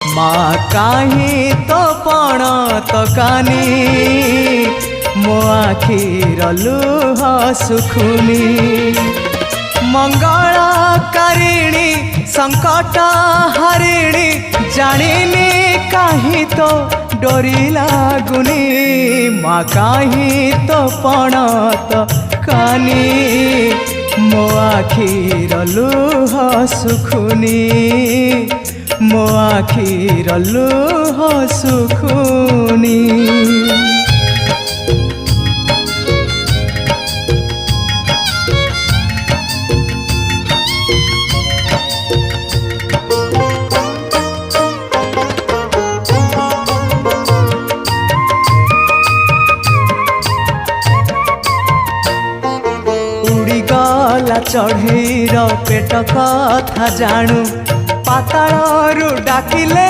माँ काहे तो पण तो कानी मो आखिर लुह सुखुनी मंगलकारिणी संकट हरिणी जानिनी काहे तो डोरी लागुनी माँ काहे तो पण तो कानी मो आखिर लुह सुखुनी मो आखिर लुह सुखुनी। उड़ीगला चढ़ईर पेट कथा जानू पातालरू डाकिले